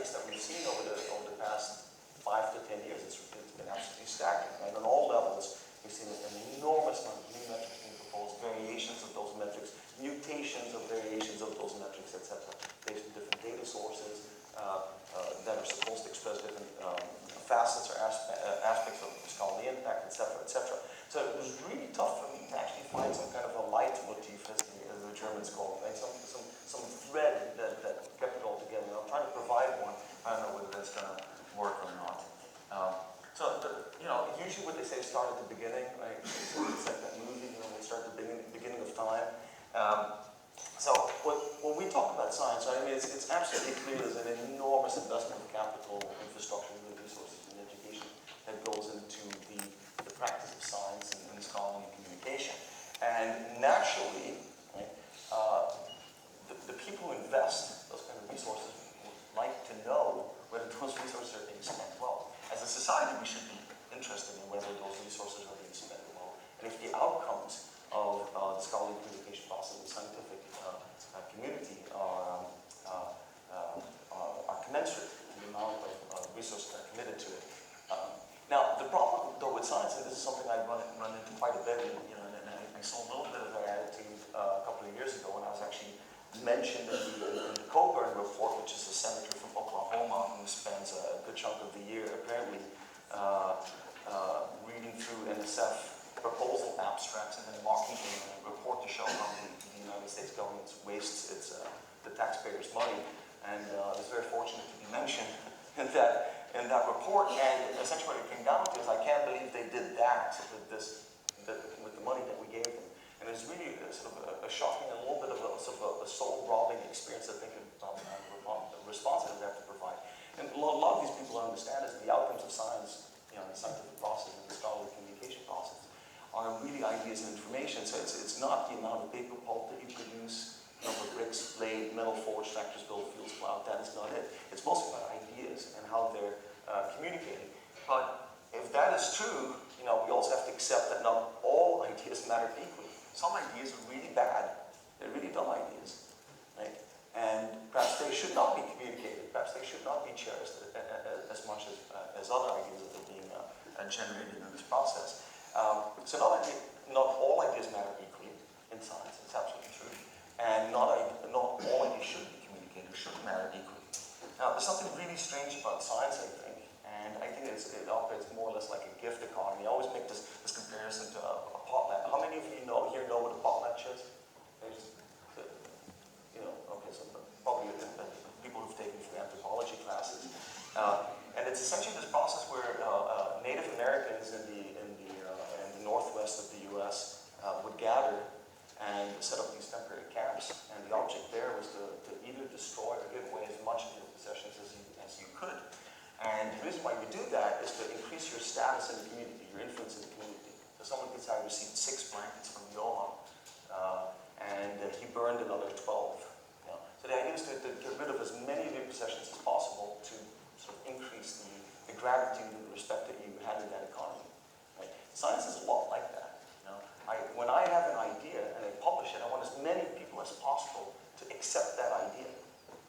metrics that we've seen over the past 5 to 10 years, it's been absolutely staggering. Right? On all levels, we've seen an enormous amount of new metrics being proposed, variations of those metrics, mutations of variations of those metrics, etc., based on different data sources that are supposed to express different facets or aspects of scholarly impact, etc., etc. So it was really tough for me to actually find some kind of a leitmotif, as the Germans call it, right? Some thread that kept it all together. And I'm trying to provide one. I don't know whether that's going to work or not. Usually what they say is start at the beginning, right? It's like that movie, we start at the beginning of time. So when we talk about science, right, I mean, it's absolutely clear there's an enormous investment of capital, infrastructure, and resources and education that goes into the practice of science and scholarly communication. And naturally, right, the people who invest those kind of resources would like to know whether those resources are being spent well. As a society, we should be interested in whether those resources are being spent well, and if the outcomes of the scholarly communication process and scientific community are commensurate with the amount of resources that are committed to it. Now, the problem, though, with science, and this is something I've run into quite a bit, and I saw a little bit of that attitude a couple of years ago when I was actually mentioned in the Coburn report, which is a senator from Oklahoma who spends a good chunk of the year apparently reading through NSF proposal abstracts and then mocking a report to show how the United States government wastes the taxpayers' money. And I was very fortunate to be mentioned in that report. And essentially what it came down to is I can't believe they did that with the money that we gave them. And it was really sort of a shocking and a little bit of a soul-robbing experience I think response that they have to provide. And a lot of these people don't understand is the outcomes of science, the scientific process and the scholarly communication process are really ideas and information. So it's not the amount of paper pulp that you produce, number of bricks, blade, metal forged, tractors built, fields plowed. That is not it. It's mostly about ideas and how they're communicating. But if that is true, we also have to accept that not all ideas matter equally. Some ideas are really bad. They're really dumb ideas, right? And perhaps they should not be communicated. Perhaps they should not be cherished as much as other ideas that are being generated in this process. So not all ideas matter equally in science. It's absolutely true. And not all ideas should be communicated, should matter equally. Now, there's something really strange about science, I think, and I think it operates more or less like a gift economy. I always make this comparison to a potlatch. How many of you here know what a potlatch is? Okay, so probably people who've taken from anthropology classes. And it's essentially this process where Native Americans in the northwest of the U.S. Would gather and set up these temporary camps. And the object there was to either destroy or give away as much of your possessions as you could. And the reason why you do that is to increase your status in the community, your influence in the community. So someone could say, I received 6 blankets from Johan, and he burned another 12. So the idea is to get rid of as many of your possessions as possible to sort of increase the gratitude and the respect that you had in that economy. Right? Science is a lot like that. When I have an idea and I publish it, I want as many people as possible to accept that idea.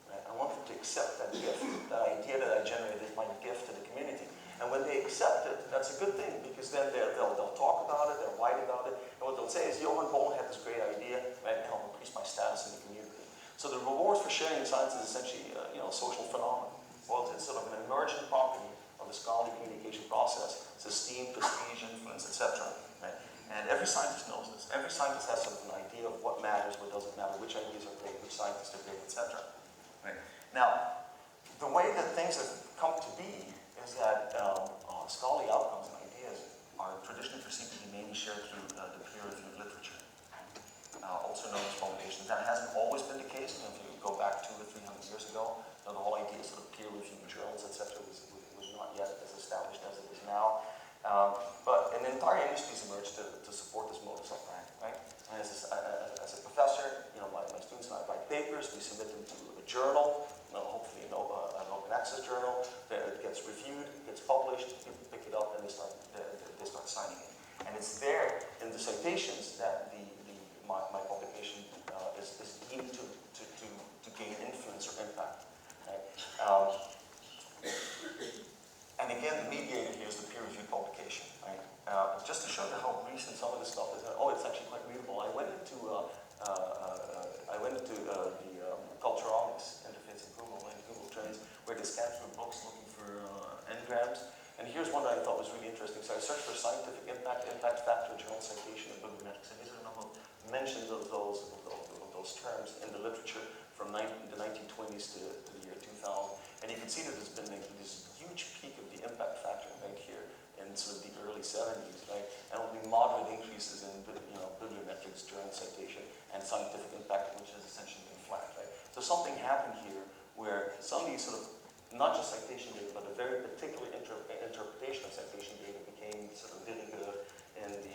Right? I want them to accept that gift, that idea that I generated is my gift to the community. And when they accept it, that's a good thing, because then they'll talk about it, they'll write about it, and what they'll say is, Johan Bollen had this great idea, right, and I'll increase my status in the community. So the rewards for sharing science is essentially a social phenomenon. Well, it's sort of an emergent property of the scholarly communication process. It's esteem, prestige, influence, etc. Right? And every scientist knows this. Every scientist has sort of an idea of what matters, what doesn't matter, which ideas are great, which scientists are great, etc. Right? Now, the way that things have come to be is that scholarly outcomes and ideas are traditionally perceived to be mainly shared through the peer-reviewed literature, also known as publications. That hasn't always been the case. If you go back 200 or 300 years ago, the whole idea of sort of peer-reviewed journals, etc., was not yet as established as it is now. But an entire industry has emerged to support this modus operandi, right? And as a professor, my students and I write papers. We submit them to a journal, hopefully an open access journal. It gets reviewed, gets published. People pick it up and they start signing it. And it's there in the citations that my publication is deemed to gain influence or impact. Right? mentions of those terms in the literature from the 1920s to the year 2000. And you can see that there's been this huge peak of the impact factor right here in sort of the early 70s, right? And only moderate increases in bibliometrics during citation and scientific impact, which has essentially been flat, right? So something happened here where some of these sort of, not just citation data, but a very particular interpretation of citation data became sort of really good in the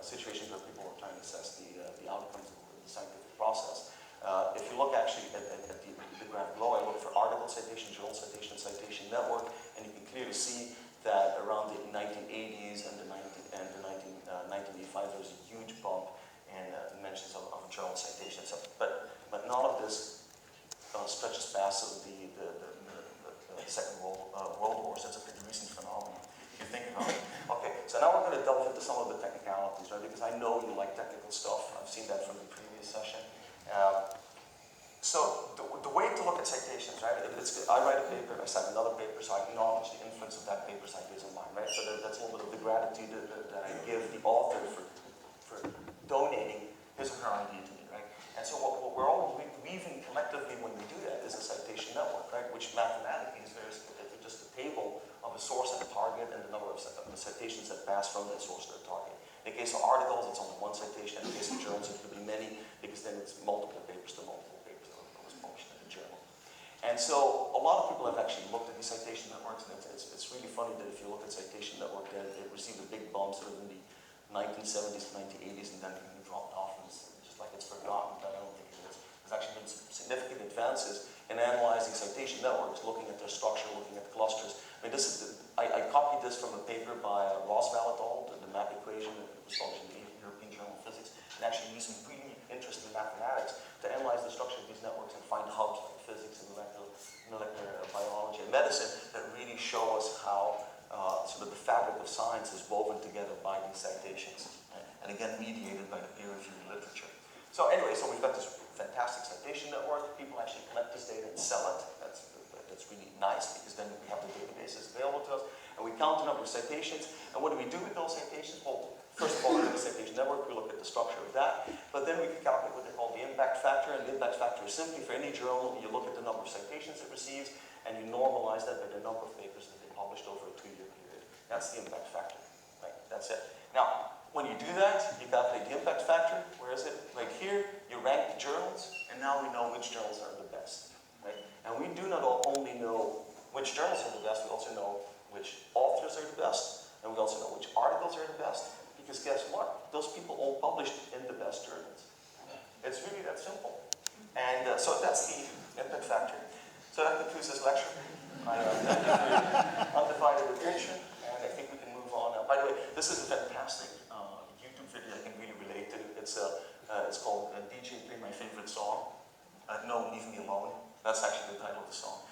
situations where people were trying to assess the outcomes of the scientific process. If you look actually at the graph below, I look for article citation, journal citation, citation network, and you can clearly see that around the 1980s and the 1985, there was a huge bump in mentions of journal citations. But none of this stretches past sort of the Second World War, so it's a pretty recent phenomenon. If you think about it. Okay, so now we're going to delve into some of the technicalities, right? Because I know you like technical stuff. I've seen that from the previous session. So the way to look at citations, right? I write a paper, I cite another paper, so I acknowledge the influence of that paper's ideas on mine, right? So that's a little bit of the gratitude that I give the author for donating his or her idea to me, right? And so what we're all weaving collectively when we do that is a citation network, right? Which mathematically is just a table of a source and a target and the number of citations that pass from that source to the target. In the case of articles, it's only one citation. In the case of journals, it could be many, because then it's multiple papers to multiple papers that was published in a journal. And so a lot of people have actually looked at these citation networks, and it's really funny that if you look at citation network, that it received a big bump sort of in the 1970s to 1980s, and then it dropped off, and it's just like it's forgotten, but I don't think it is. There's actually been some significant advances in analyzing citation networks, looking at their structure, looking at the clusters. I mean, I copied this from a paper by Rosval et al., the map equation that was published in the European Journal of Physics, and actually used some really interesting mathematics to analyze the structure of these networks and find hubs like physics and molecular biology and medicine that really show us how sort of the fabric of science is woven together by these citations, right? And again, mediated by the peer-reviewed literature. So anyway, so we've got this fantastic citation network. People actually collect this data and sell it. That's really nice, because then we have the databases available to us, and we count the number of citations. And what do we do with those citations? Well, first of all, we have a citation network. We look at the structure of that, but then we can calculate what they call the impact factor. And the impact factor is simply for any journal, you look at the number of citations it receives, and you normalize that by the number of papers that they published over a 2-year period. That's the impact factor, right? That's it. Now, when you do that, you calculate the impact factor. Where is it? Right here, you rank the journals, and now we know which journals are the best, right? And we do not only know which journals are the best, we also know which authors are the best, and we also know which articles are the best, because guess what? Those people all published in the best journals. It's really that simple. And so that's the impact factor. So that concludes this lecture. I thank you for your undivided attention, and I think we can move on now. By the way, this is a fantastic YouTube video I can really relate to. It's called DJ Play My Favorite Song. No, Leave Me Alone. That's actually the title of the song.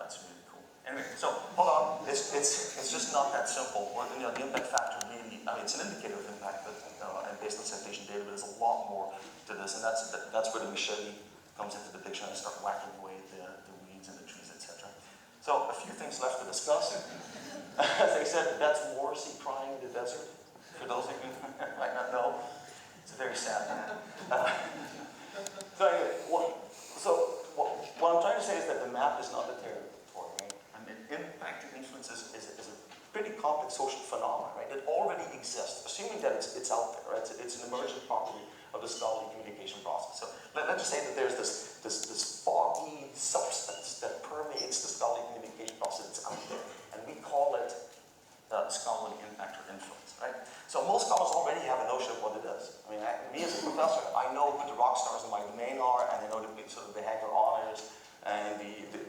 It's really cool. Anyway, so hold on. It's just not that simple. The impact factor really, I mean, it's an indicator of impact, but and based on citation data, but there's a lot more to this, and that's where the machete comes into the picture and start whacking away the weeds and the trees, etc. So a few things left to discuss. As I said, that's Morrissey crying in the desert. For those of you who might not know, it's a very sad man. So anyway, what I'm trying to say is that the map is not the territory, right? I mean, impact and influence is a pretty complex social phenomenon, right? It already exists, assuming that it's out there, right? It's an emergent property of the scholarly communication process. So let's just say that there's this foggy substance that permeates the scholarly communication process. It's out there, and we call it scholarly impact or influence, right? So most scholars already have a notion of what it is. I mean, me as a professor, I know who the rock stars in my domain are, and I know the sort of the hanger-oners and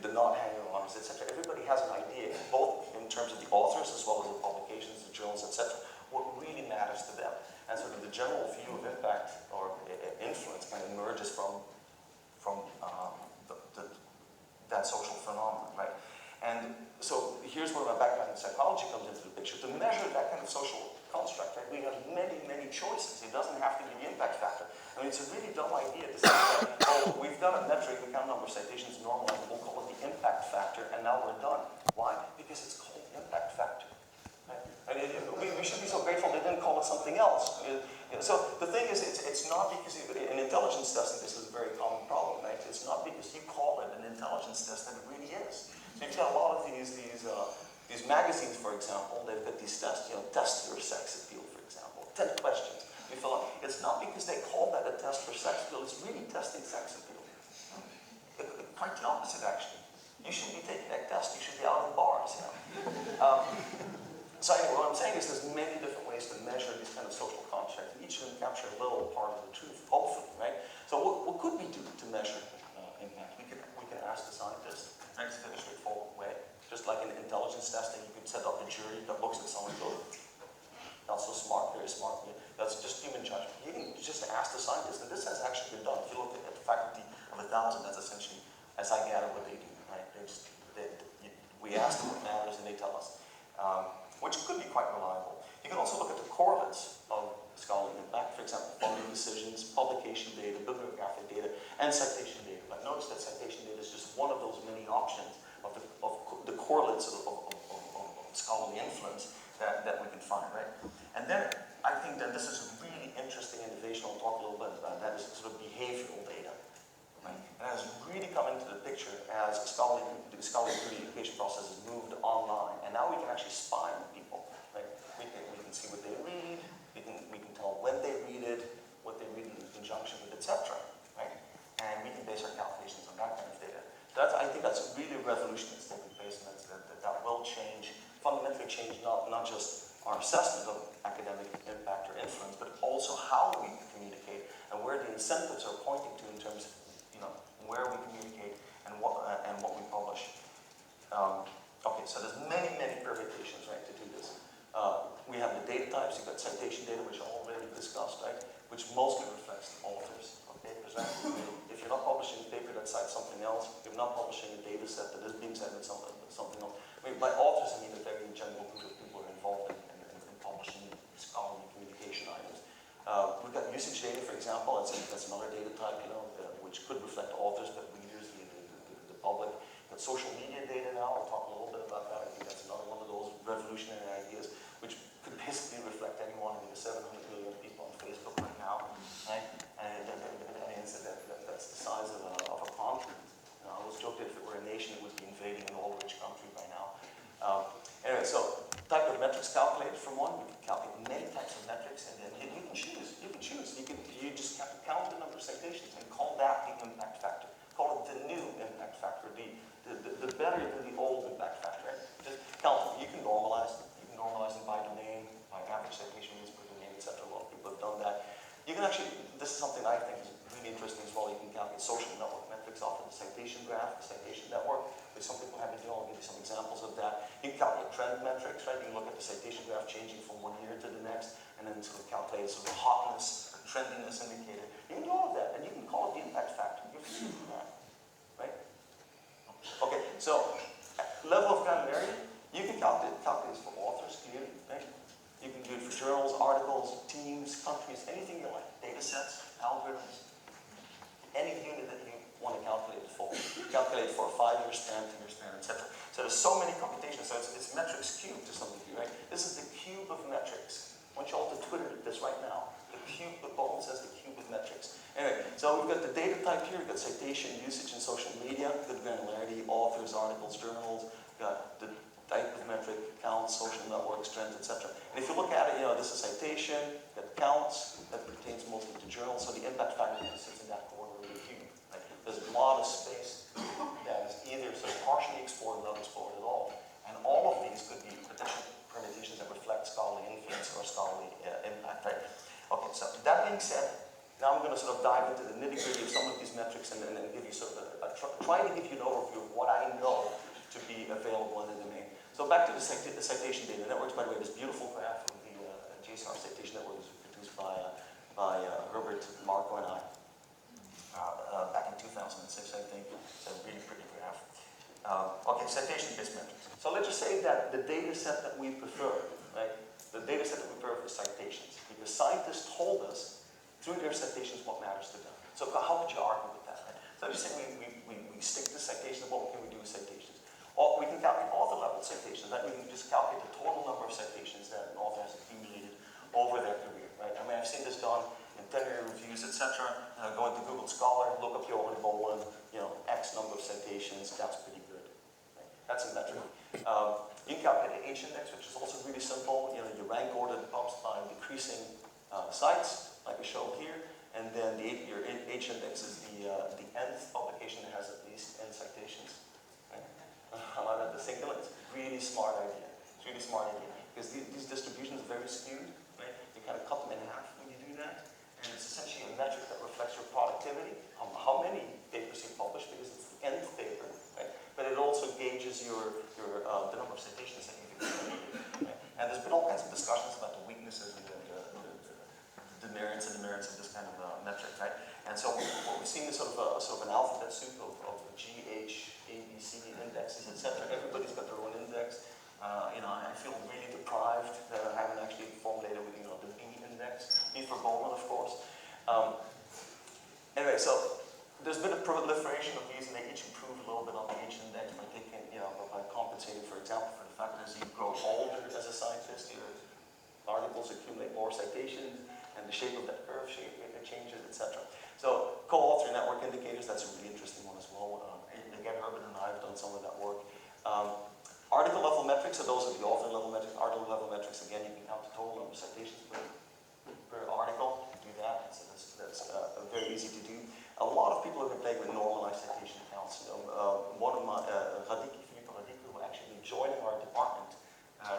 the not hanger-oners, etc. Everybody has an idea, both in terms of the authors as well as the publications, the journals, etc. What really matters to them, and sort of the general view of impact or influence kind of emerges from that social phenomenon, right? And so here's where my background in psychology comes into the picture. To measure that kind of social construct, right, we have many, many choices. It doesn't have to be the impact factor. I mean, it's a really dumb idea to say, oh, we've done a metric, we count number of citations, normalize it, we'll call it the impact factor, and now we're done. Why? Because it's called the impact factor. Right? I mean, we should be so grateful they didn't call it with something else. So the thing is, it's not because, in intelligence testing, this is a very common problem, right? It's not because you call it an intelligence test that it really is. So you've got a lot of these magazines, for example, they've got these tests, test your sex appeal, for example, 10 questions. You fill out. It's not because they call that a test for sex appeal, it's really testing sex appeal. Quite the opposite, actually. You shouldn't be taking that test, you should be out in bars, So anyway, what I'm saying is there's many different ways to measure these kind of social constructs, and each of them capture a little part of the truth, hopefully, right? So what could we do to measure impact? We can ask the scientist, right? It's a very straightforward way. Just like in intelligence testing, you could set up a jury that looks at someone and goes, not so smart, very smart. That's just human judgment. You can just ask the scientist, and this has actually been done. If you look at the faculty of 1,000, that's essentially, as I gather, what they do, right? We ask them what matters, and they tell us. Which could be quite reliable. You can also look at the correlates of scholarly impact, for example, funding decisions, publication data, bibliographic data, and citation data. But notice that citation data is just one of those many options of the correlates of scholarly influence that we can find, right? And then I think that this is a really interesting innovation. I'll talk a little bit about that. Is sort of behavioral data, right? And has really come into the picture as the scholarly communication process has moved online, and now we can actually spy on people, right? We can see what they read. We can tell when they read it, what they read in conjunction with, etc. Right? And we can base our calculations on that kind of data. So I think that's really a revolution that's taking place, and that will fundamentally change not just our assessment of academic impact or influence, but also how we communicate and where the incentives are pointing to in terms of where we communicate and what we publish. Okay, so there's many permutations, right, to do this. We have the data types. You've got citation data, which I already discussed, right, which mostly reflects the authors of papers, right? If you're not publishing a paper that cites something else, you're not publishing a data set that is being cited with something else. I mean, by authors, I mean a very general group of people who are involved in publishing scholarly communication items. We've got usage data, for example. That's another data type, which could reflect authors, but readers, the public. We've got social media data now. I'll talk a little bit about that. I think that's another one of those revolutionary ideas, which could basically reflect any one of the 700 million people on Facebook right now. Right? And that's the size of a continent. I always joked that if it were a nation, it would be invading an oil-rich country by now. Anyway, so type of metrics calculated from one. We can calculate many types of metrics, and then you can choose. You just count the number of citations and call that the impact factor. Call it the new impact factor, the better than the old impact factor. Right? Just count them. You can normalize them. You can normalize them by domain, by average citation units per domain, etc. A lot of people have done that. You can actually, this is something I think is really interesting as well. You can calculate social network metrics off of the citation graph, the citation network. Which some people have been doing. I'll give you some examples of that. You can calculate trend metrics, right? You can look at the citation graph changing from one year to the next, and then sort of calculate sort of hotness, trendiness indicator. You can do all of that, and you can call it the impact factor. You can do that, right? Okay, so level of granularity, you can calculate this for authors, clearly, right? You can do it for journals, articles, teams, countries, anything you like. Data sets, algorithms, any unit that you want to calculate it for. Calculate for a 5-year span, 10-year span, etc. So there's so many computations. So it's metrics cubed to some degree, right? This is the cube of metrics. I want you all to Twitter this right now. The Bollen says the cube of metrics. Anyway, so we've got the data type here. We've got citation, usage, and social media. Good granularity, authors, articles, journals. We've got the type of metric, counts, social networks, trends, etc. And if you look at it, this is citation, we've got counts, that pertains mostly to journals. So the impact factor sits in that corner of the cube. Right? There's a lot of space that is either sort of partially explored or not explored at all. And all of these could be potential permutations that reflect scholarly influence or scholarly impact, right? Okay, so that being said, now I'm going to sort of dive into the nitty-gritty of some of these metrics and give you sort of try to give you an overview of what I know to be available in the domain. So back to the citation data networks. By the way, this beautiful graph of the JSON citation network was produced by Herbert, Marco, and I. Back in 2006, I think. It's a really pretty graph. Okay, citation-based metrics. So let's just say that the data set that we prefer, right? The data set that we prefer is citations, because scientists told us through their citations what matters to them. So how would you argue with that, right? So let's just say we stick to citations. What can we do with citations? Or we can calculate author-level citations, right? We can just calculate the total number of citations that an author has accumulated over their career, right? I mean, I've seen this done in tenure reviews, etc. Go into Google Scholar, look up Johan Bollen, X number of citations, that's pretty good. Right? That's a metric. You can calculate the H-index, which is also really simple. You rank order the pubs by decreasing sites, like I showed here, and then your H-index is the nth publication that has at least n citations. Right? The singular. It's a really smart idea. It's a really smart idea because these distributions are very skewed. Right? You kind of cut them in half when you do that, and it's essentially a metric that reflects your productivity, how many papers you publish, because it's the nth paper. Right? But it also gauges the number of citations that you've accumulated. Right? And there's been all kinds of discussions about the weaknesses and the merits of this kind of metric, right? And so what we've seen is sort of an alphabet soup of G, H, A, B, C indexes, etc. Everybody's got their own index. I feel really deprived that I haven't actually formulated with the B index. B for Bollen, of course. Anyway, so there's been a proliferation of these, and they each improve a little bit on the H index by taking, by compensating, for example, for the fact that as you grow older as a scientist, your articles accumulate more citations, and the shape of that curve changes, etc. So co-author network indicators, that's a really interesting one as well. Again, Herbert and I have done some of that work. Article level metrics, so those are the author level metrics. Article level metrics, again, you can count the total number of citations per article. Do that, so that's very easy to do. A lot of people have been playing with normalized citation counts. One of my, Philippe Radicki, who actually joining our department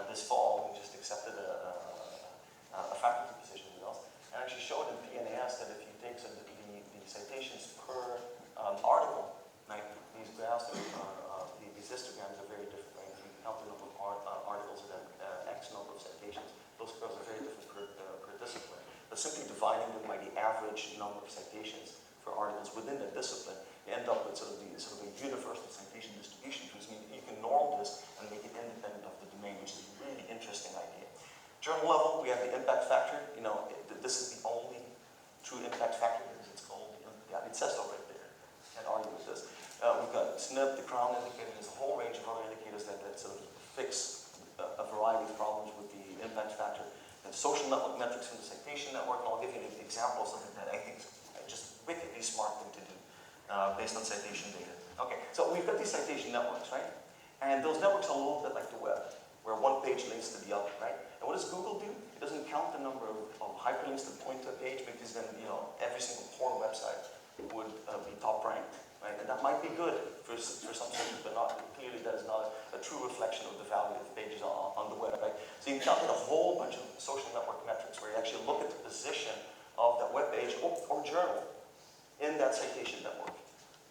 this fall, who just accepted a faculty position with us, and actually showed in PNAS that if you take the citations per article, like these graphs, these histograms are very different. Right? If you count the number of articles that have X number of citations, those curves are very different per discipline. But simply dividing them by the average number of citations for articles within that discipline, you end up with sort of a universal citation distribution, which means you can norm this and make it independent of the domain, which is a really interesting idea. Journal level, we have the impact factor. This is the only true impact factor because it's called, it says so right there. Can't argue with this. We've got SNP, the Crown indicator, there's a whole range of other indicators that sort of fix a variety of problems with the impact factor. And social network metrics from the citation network, and I'll give you an example of something that I think is just wickedly smart thing to do based on citation data. Okay, so we've got these citation networks, right? And those networks are a little bit like the web, where one page links to the other, right? And what does Google do? It doesn't count the number of hyperlinks that point to a page, because then, every single porn website would be top ranked, right? And that might be good for some searches, but clearly that is not a true reflection of the value of pages on the web, right? So you can calculate a whole bunch of social network metrics where you actually look at the position of that web page or journal in that citation network,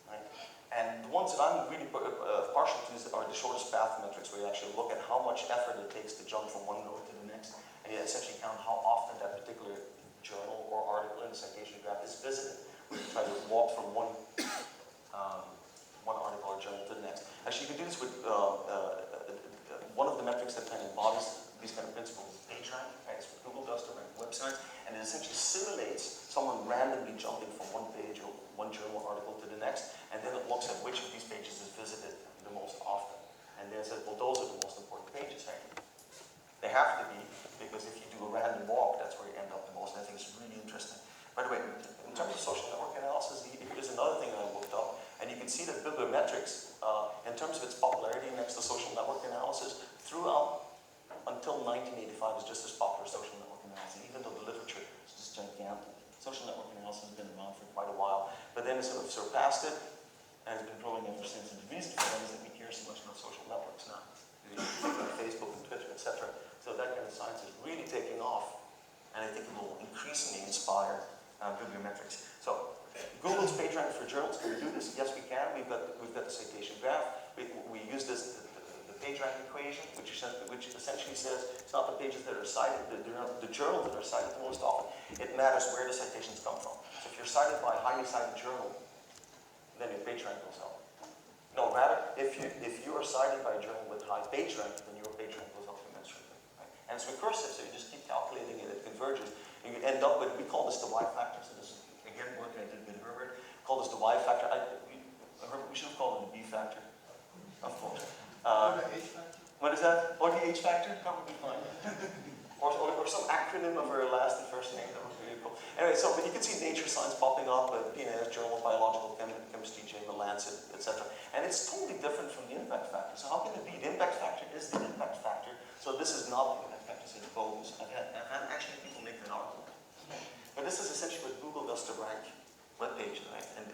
right? And the ones that I'm really partial to are the shortest path metrics, where you actually look at how much effort it takes to jump from one node to the next, and you essentially count how often that particular journal or article in the citation graph is visited. We try to walk from one article or journal to the next. Actually, you can do this with one of the metrics that kind of embodies these kind of principles is PageRank. Right? It's what Google does to rank websites, and it essentially simulates someone randomly jumping from one page or one journal article to the next, and then it looks at which of these pages is visited the most often. And then it says, well, those are the most important pages, right? They have to be, because if you do a random walk, that's where you end up the most. And I think it's really interesting. By the way, in terms of social network analysis, here's another thing that I looked up, and you can see that bibliometrics, in terms of its popularity next to social network analysis, throughout until 1985 is just as popular as social network analysis, even though the literature is just gigantic. Social network analysis has been around for quite a while, but then it sort of surpassed it, and it's been growing ever since. And the reason for that is that we care so much about social networks now. Facebook and Twitter, etc. So that kind of science is really taking off, and I think it will increasingly inspire bibliometrics. So Google's PageRank for journals, can we do this? Yes, we can. We've got the citation graph. We use this the PageRank equation, which essentially says it's not the pages that are cited, the journals that are cited the most often. It matters where the citations come from. So if you're cited by a highly cited journal, then your PageRank goes up. No, rather, if you are cited by a journal with high PageRank, then your PageRank goes up commensurately. Right? And it's recursive, so you just keep calculating it, it converges. And you end up with, we call this the Y factor. So this is, again, work I did with Herbert. Call this the Y factor. We should have called it the B factor, of course. Or the H factor? What is that? Or the H factor? That would be fine. or some acronym of her last and first name. That would be really cool. Anyway, so but you can see Nature Science popping up, PNAS, Journal of Biological Chemistry, The Lancet, etc. And it's totally different from the impact factor. So how can it be? The impact factor is the impact factor. So this is not the impact factor, it's a bonus. I've had actually people make an article. But this is essentially what Google does to rank web pages, right? And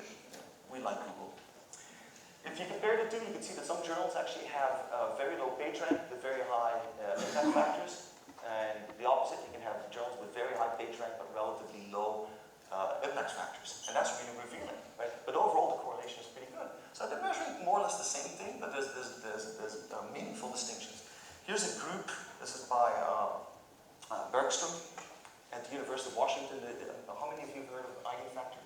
we like Google. If you compare the two, you can see that some journals actually have very low page rank with very high impact factors. And the opposite, you can have journals with very high page rank but relatively low impact factors. And that's really revealing, right? But overall, the correlation is pretty good. So they're measuring more or less the same thing, but there's meaningful distinctions. Here's a group, this is by Bergstrom at the University of Washington. How many of you have heard of ID factor?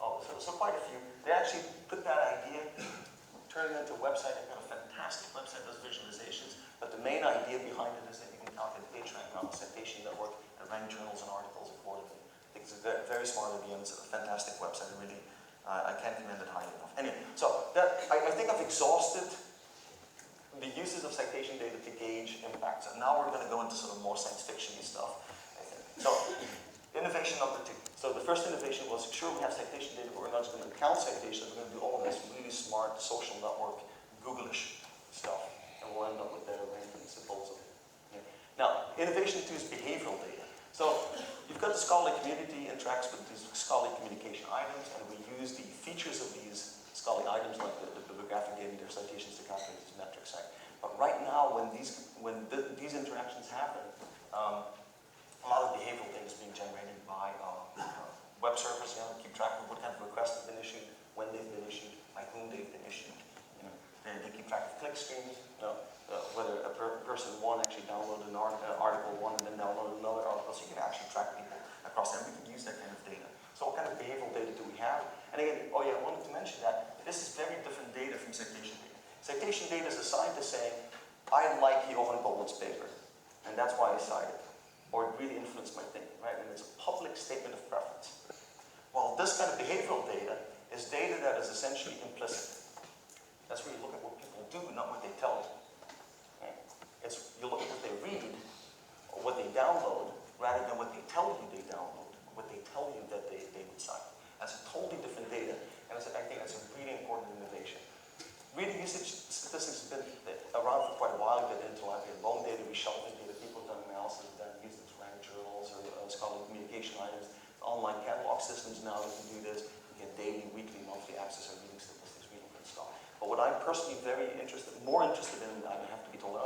Oh, so quite a few. They actually put that idea, turned it into a website. They've got a fantastic website, does visualizations. But the main idea behind it is that you can calculate page rank on the citation network and rank journals and articles accordingly. I think it's a very smart idea, and it's a fantastic website. Really, I can't commend it highly enough. Anyway, so I think I've exhausted the uses of citation data to gauge impacts. And now we're going to go into sort of more science fiction-y stuff, I think. So, innovation number 2. So the first innovation was, sure, we have citation data, but we're not just going to count citations, we're going to do all of this really smart social network, Google-ish stuff. And we'll end up with better rankings, supposedly. Yeah. Now, innovation 2 is behavioral data. So you've got the scholarly community interacts with these scholarly communication items, and we use the features of these scholarly items, like the bibliographic data, their citations to calculate these metrics, right? But right now, when these interactions happen, a lot of behavioral data is being generated by web servers, keep track of what kind of requests have been issued, when they've been issued, by whom they've been issued. They keep track of click streams, whether a person one actually downloaded an article one and then downloaded another article, so you can actually track people across them. We can use that kind of data. So what kind of behavioral data do we have? And again, I wanted to mention that this is very different data from citation data. Citation data is a scientist saying, I like Johan Bollen's paper, and that's why I cite it. Or it really influenced my thinking, right? And it's a public statement of preference. Well, this kind of behavioral data is data that is essentially implicit. That's where you look at what people do, not what they tell you. Right? You look at what they read, or what they download, rather than what they tell you they download, what they tell you that they would cite. That's a totally different data, and I think that's a really important innovation. Reading usage statistics have been around for quite a while. They've been into like loan data, reshuffling data, people have done analysis, then used it to rank journals or scholarly communication items. Online catalog systems now you can do this. You get daily, weekly, monthly access or reading statistics, really good stuff. But what I'm personally more interested in, I have to be told,